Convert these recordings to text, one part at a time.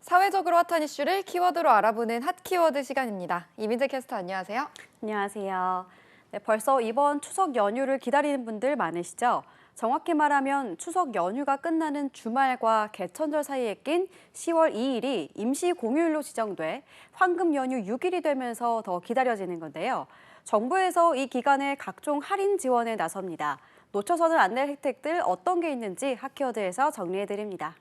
사회적으로 핫한 이슈를 키워드로 알아보는 핫 키워드 시간입니다. 이민재 캐스터 안녕하세요. 안녕하세요. 네, 벌써 이번 추석 연휴를 기다리는 분들 많으시죠? 정확히 말하면 추석 연휴가 끝나는 주말과 개천절 사이에 낀 10월 2일이 임시 공휴일로 지정돼 황금 연휴 6일이 되면서 더 기다려지는 건데요. 정부에서 이 기간에 각종 할인 지원에 나섭니다. 놓쳐서는 안 될 혜택들 어떤 게 있는지 핫키워드에서 정리해드립니다.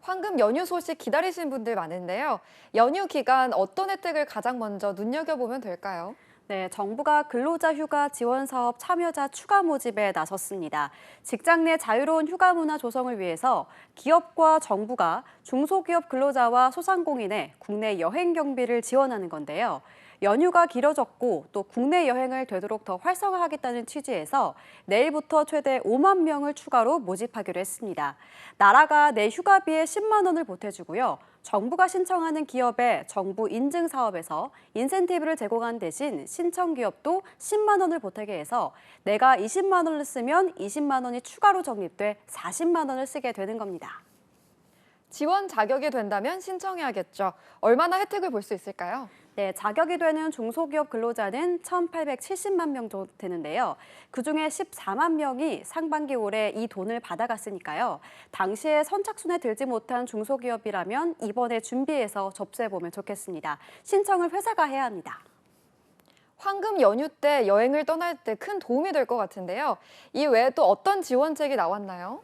황금 연휴 소식 기다리시는 분들 많은데요. 연휴 기간 어떤 혜택을 가장 먼저 눈여겨보면 될까요? 네, 정부가 근로자 휴가 지원 사업 참여자 추가 모집에 나섰습니다. 직장 내 자유로운 휴가 문화 조성을 위해서 기업과 정부가 중소기업 근로자와 소상공인의 국내 여행 경비를 지원하는 건데요. 연휴가 길어졌고 또 국내 여행을 되도록 더 활성화하겠다는 취지에서 내일부터 최대 5만 명을 추가로 모집하기로 했습니다. 나라가 내 휴가비에 10만 원을 보태주고요. 정부가 신청하는 기업의 정부 인증 사업에서 인센티브를 제공한 대신 신청 기업도 10만 원을 보태게 해서 내가 20만 원을 쓰면 20만 원이 추가로 적립돼 40만 원을 쓰게 되는 겁니다. 지원 자격이 된다면 신청해야겠죠. 얼마나 혜택을 볼 수 있을까요? 네, 자격이 되는 중소기업 근로자는 1,870만 명 정도 되는데요. 그중에 14만 명이 상반기 올해 이 돈을 받아갔으니까요. 당시에 선착순에 들지 못한 중소기업이라면 이번에 준비해서 접수해보면 좋겠습니다. 신청을 회사가 해야 합니다. 황금 연휴 때 여행을 떠날 때 큰 도움이 될 것 같은데요. 이 외에 또 어떤 지원책이 나왔나요?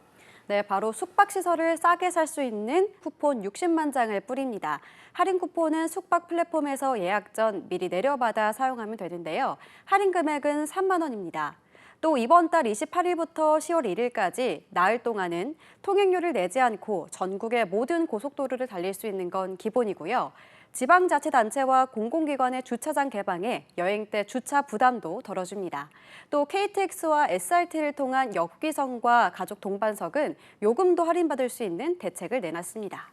네, 바로 숙박시설을 싸게 살 수 있는 쿠폰 60만 장을 뿌립니다. 할인 쿠폰은 숙박 플랫폼에서 예약 전 미리 내려받아 사용하면 되는데요. 할인 금액은 3만 원입니다. 또 이번 달 28일부터 10월 1일까지 나흘 동안은 통행료를 내지 않고 전국의 모든 고속도로를 달릴 수 있는 건 기본이고요. 지방자치단체와 공공기관의 주차장 개방에 여행 때 주차 부담도 덜어줍니다. 또 KTX와 SRT를 통한 역귀성과 가족 동반석은 요금도 할인받을 수 있는 대책을 내놨습니다.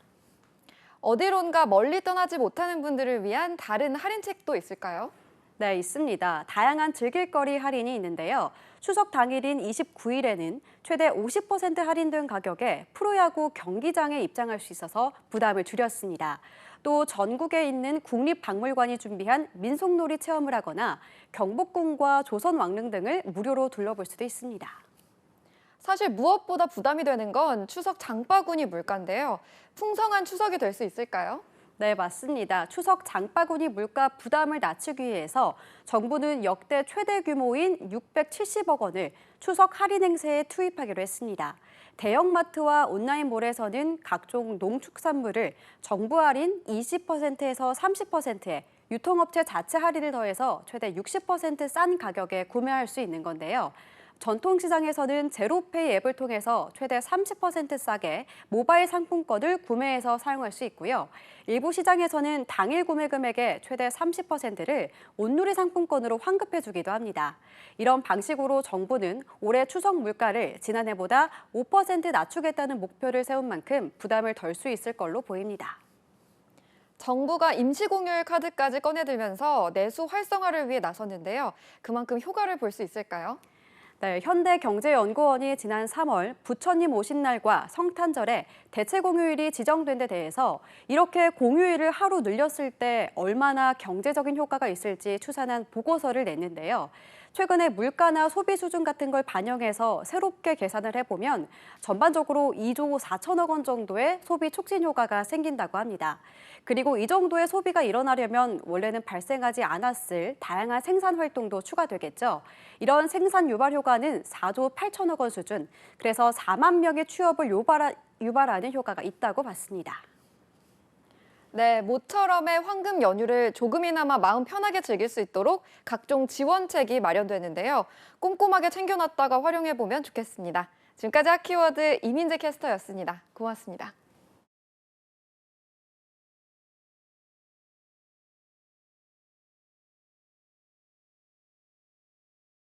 어디론가 멀리 떠나지 못하는 분들을 위한 다른 할인책도 있을까요? 네, 있습니다. 다양한 즐길거리 할인이 있는데요. 추석 당일인 29일에는 최대 50% 할인된 가격에 프로야구 경기장에 입장할 수 있어서 부담을 줄였습니다. 또 전국에 있는 국립박물관이 준비한 민속놀이 체험을 하거나 경복궁과 조선왕릉 등을 무료로 둘러볼 수도 있습니다. 사실 무엇보다 부담이 되는 건 추석 장바구니 물가인데요. 풍성한 추석이 될 수 있을까요? 네, 맞습니다. 추석 장바구니 물가 부담을 낮추기 위해서 정부는 역대 최대 규모인 670억 원을 추석 할인 행세에 투입하기로 했습니다. 대형마트와 온라인몰에서는 각종 농축산물을 정부 할인 20%에서 30%에 유통업체 자체 할인을 더해서 최대 60% 싼 가격에 구매할 수 있는 건데요. 전통시장에서는 제로페이 앱을 통해서 최대 30% 싸게 모바일 상품권을 구매해서 사용할 수 있고요. 일부 시장에서는 당일 구매 금액의 최대 30%를 온누리 상품권으로 환급해주기도 합니다. 이런 방식으로 정부는 올해 추석 물가를 지난해보다 5% 낮추겠다는 목표를 세운 만큼 부담을 덜 수 있을 걸로 보입니다. 정부가 임시공휴일 카드까지 꺼내들면서 내수 활성화를 위해 나섰는데요. 그만큼 효과를 볼 수 있을까요? 네, 현대경제연구원이 지난 3월 부처님 오신 날과 성탄절에 대체 공휴일이 지정된 데 대해서 이렇게 공휴일을 하루 늘렸을 때 얼마나 경제적인 효과가 있을지 추산한 보고서를 냈는데요. 최근에 물가나 소비 수준 같은 걸 반영해서 새롭게 계산을 해보면 전반적으로 2조 4천억 원 정도의 소비 촉진 효과가 생긴다고 합니다. 그리고 이 정도의 소비가 일어나려면 원래는 발생하지 않았을 다양한 생산 활동도 추가되겠죠. 이런 생산 유발 효과는 4조 8천억 원 수준, 그래서 4만 명의 취업을 유발하는 효과가 있다고 봤습니다. 네, 모처럼의 황금 연휴를 조금이나마 마음 편하게 즐길 수 있도록 각종 지원책이 마련되는데요. 꼼꼼하게 챙겨놨다가 활용해보면 좋겠습니다. 지금까지 핫키워드 이민재 캐스터였습니다. 고맙습니다.